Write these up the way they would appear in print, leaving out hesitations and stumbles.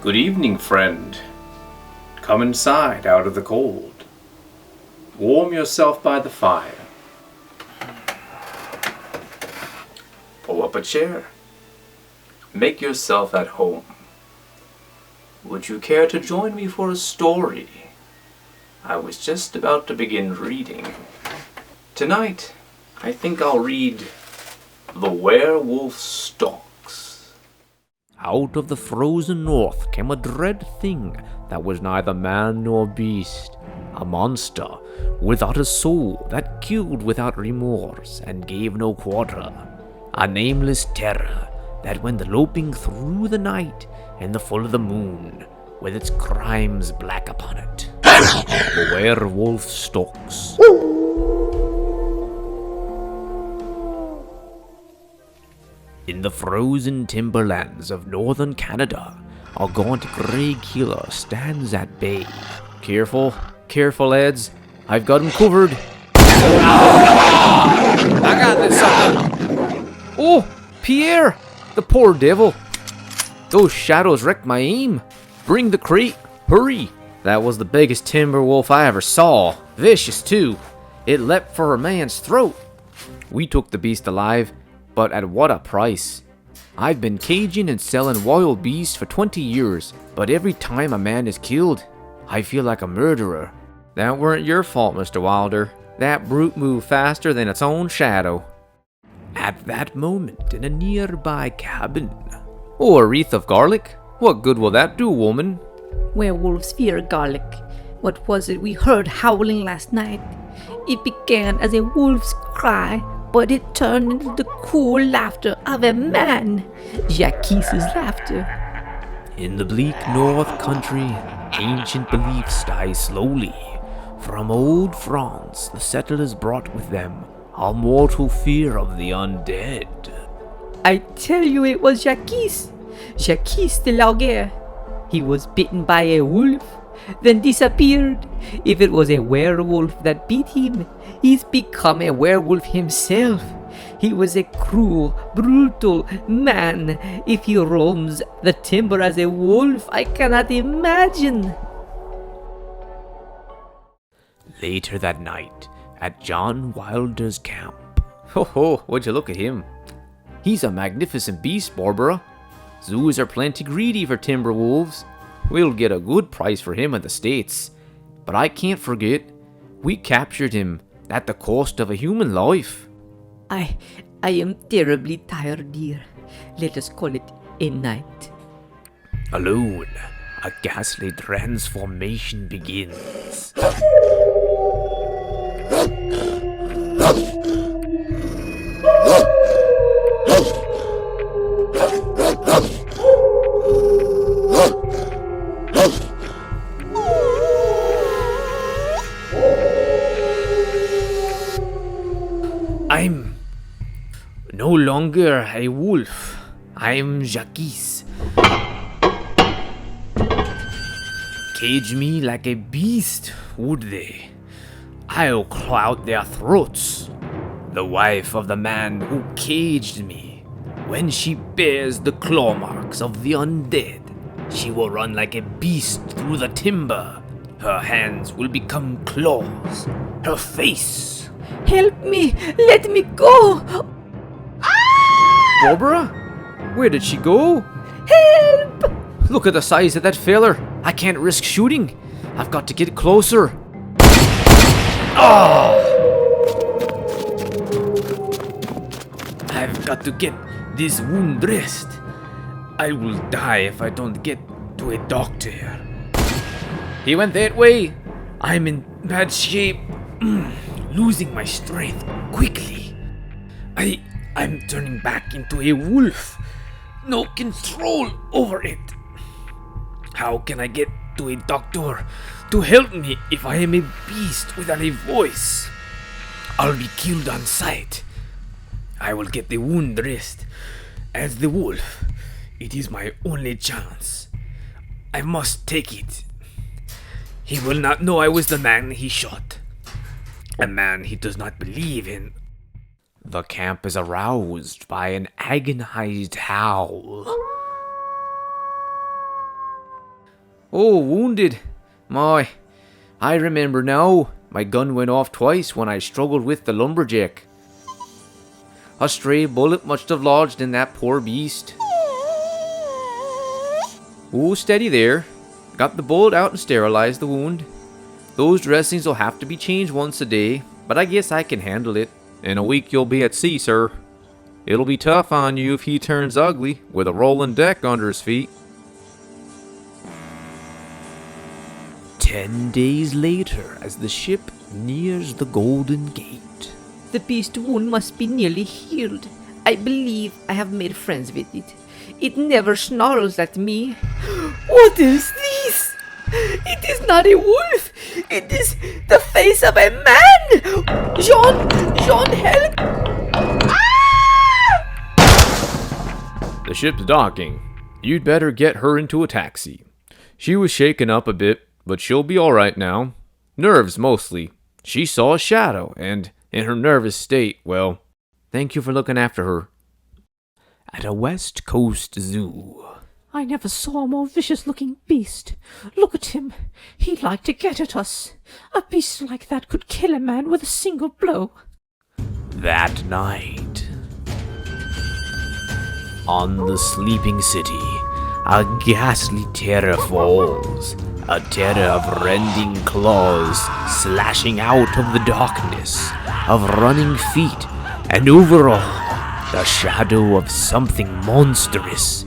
Good evening, friend. Come inside out of the cold. Warm yourself by the fire. Pull up a chair. Make yourself at home. Would you care to join me for a story? I was just about to begin reading. Tonight, I think I'll read The Werewolf Stalks. Out of the frozen north came a dread thing that was neither man nor beast, a monster without a soul that killed without remorse and gave no quarter, a nameless terror that went loping through the night in the full of the moon, with its crimes black upon it. The Werewolf Stalks. In the frozen timberlands of northern Canada, a gaunt grey killer stands at bay. Careful, careful, lads. I've got him covered. I got this sucker. Oh, Pierre, the poor devil. Those shadows wrecked my aim. Bring the crate, hurry. That was the biggest timber wolf I ever saw. Vicious, too. It leapt for a man's throat. We took the beast alive, but at what a price. I've been caging and selling wild beasts for 20 years, but every time a man is killed, I feel like a murderer. That weren't your fault, Mr. Wilder. That brute moved faster than its own shadow. At that moment, in a nearby cabin. Oh, a wreath of garlic? What good will that do, woman? Werewolves fear garlic. What was it we heard howling last night? It began as a wolf's cry, but it turned into the cool laughter of a man. Jacques' laughter. In the bleak north country, ancient beliefs die slowly. From old France, the settlers brought with them a mortal fear of the undead. I tell you, it was Jacques. Jacques de Lauguerre. He was bitten by a wolf, then disappeared. If it was a werewolf that beat him, he's become a werewolf himself. He was a cruel, brutal man. If he roams the timber as a wolf, I cannot imagine. Later that night, at John Wilder's camp. Ho ho, would you look at him? He's a magnificent beast, Barbara. Zoos are plenty greedy for timber wolves. We'll get a good price for him in the States. But I can't forget, we captured him at the cost of a human life. I am terribly tired, dear. Let us call it a night. Alone, a ghastly transformation begins. I'm no longer a wolf. I'm Jacques. Cage me like a beast, would they? I'll claw out their throats. The wife of the man who caged me, when she bears the claw marks of the undead, she will run like a beast through the timber. Her hands will become claws. Her face. Help me! Let me go! Barbara? Where did she go? Help! Look at the size of that feller. I can't risk shooting. I've got to get closer. Oh! I've got to get this wound dressed. I will die if I don't get to a doctor. He went that way. I'm in bad shape. Losing my strength quickly. I'm turning back into a wolf. No control over it. How can I get to a doctor to help me if I am a beast without a voice? I'll be killed on sight. I will get the wound dressed. As the wolf, it is my only chance. I must take it. He will not know I was the man he shot. A man he does not believe in. The camp is aroused by an agonized howl. Oh, wounded. My, I remember now. My gun went off twice when I struggled with the lumberjack. A stray bullet must have lodged in that poor beast. Oh, steady there. Got the bullet out and sterilized the wound. Those dressings will have to be changed once a day, but I guess I can handle it. In a week you'll be at sea, sir. It'll be tough on you if he turns ugly, with a rolling deck under his feet. 10 days later, as the ship nears the Golden Gate. The beast wound must be nearly healed. I believe I have made friends with it. It never snarls at me. What is this? It is not a wolf. It is the face of a man. Jean, help! The ship's docking. You'd better get her into a taxi. She was shaken up a bit, but she'll be alright now. Nerves, mostly. She saw a shadow, and in her nervous state, well, thank you for looking after her. At a West Coast zoo. I never saw a more vicious-looking beast. Look at him. He'd like to get at us. A beast like that could kill a man with a single blow. That night, on the sleeping city, a ghastly terror falls. A terror of rending claws, slashing out of the darkness, of running feet, and overall, the shadow of something monstrous.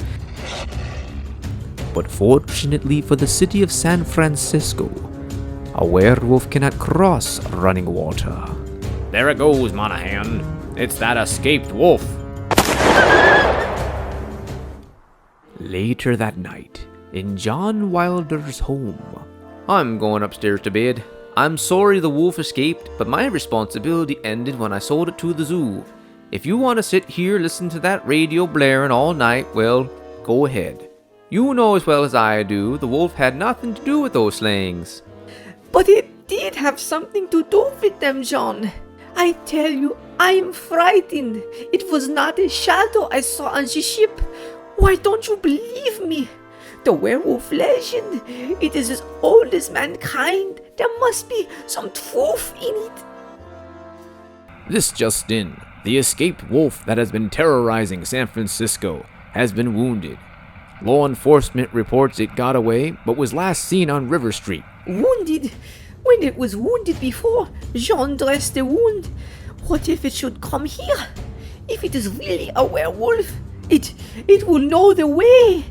But fortunately for the city of San Francisco, a werewolf cannot cross running water. There it goes, Monahan. It's that escaped wolf. Later that night, in John Wilder's home. I'm going upstairs to bed. I'm sorry the wolf escaped, but my responsibility ended when I sold it to the zoo. If you want to sit here listening to that radio blaring all night, well, go ahead. You know as well as I do, the wolf had nothing to do with those slayings. But it did have something to do with them, John. I tell you, I'm frightened. It was not a shadow I saw on the ship. Why don't you believe me? The werewolf legend, it is as old as mankind. There must be some truth in it. This just in. The escaped wolf that has been terrorizing San Francisco has been wounded. Law enforcement reports it got away, but was last seen on River Street. Wounded? When it was wounded before, Jean dressed the wound. What if it should come here? If it is really a werewolf, it will know the way.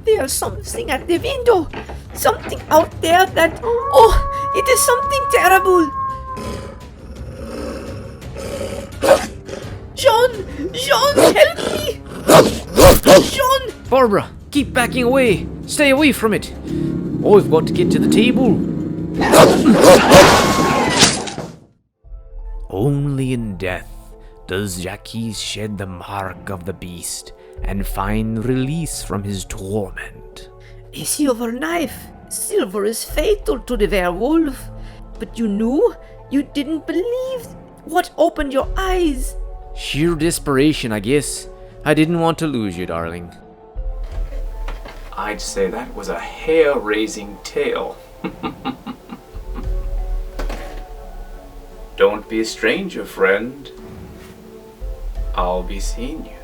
There's something at the window. Something out there that... Oh, it is something terrible. Jean, help me. Jean. Barbara, keep backing away. Stay away from it. I've got to get to the table. Only in death does Jacques shed the mark of the beast and find release from his torment. A silver knife. Silver is fatal to the werewolf. But you knew? You didn't believe? What opened your eyes? Sheer desperation, I guess. I didn't want to lose you, darling. I'd say that was a hair-raising tale. Don't be a stranger, friend. I'll be seeing you.